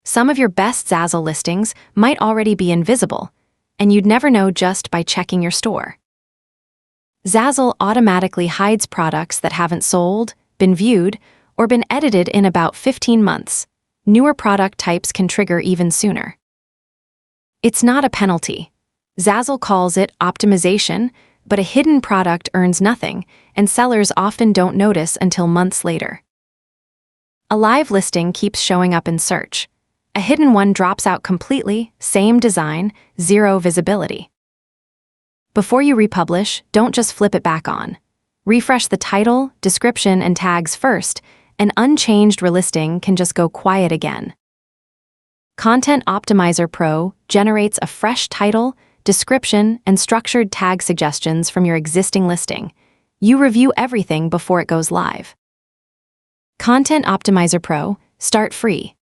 Some of your best Zazzle listings might already be invisible, and you'd never know just by checking your store. Zazzle automatically hides products that haven't sold, been viewed, or been edited in about 15 months. Newer product types can trigger even sooner. It's not a penalty. Zazzle calls it optimization, but a hidden product earns nothing, and sellers often don't notice until months later. A live listing keeps showing up in search. A hidden one drops out completely, same design, zero visibility. Before you republish, don't just flip it back on. Refresh the title, description, and tags first. An unchanged relisting can just go quiet again. Content Optimizer Pro generates a fresh title, description, and structured tag suggestions from your existing listing. You review everything before it goes live. Content Optimizer Pro, start free.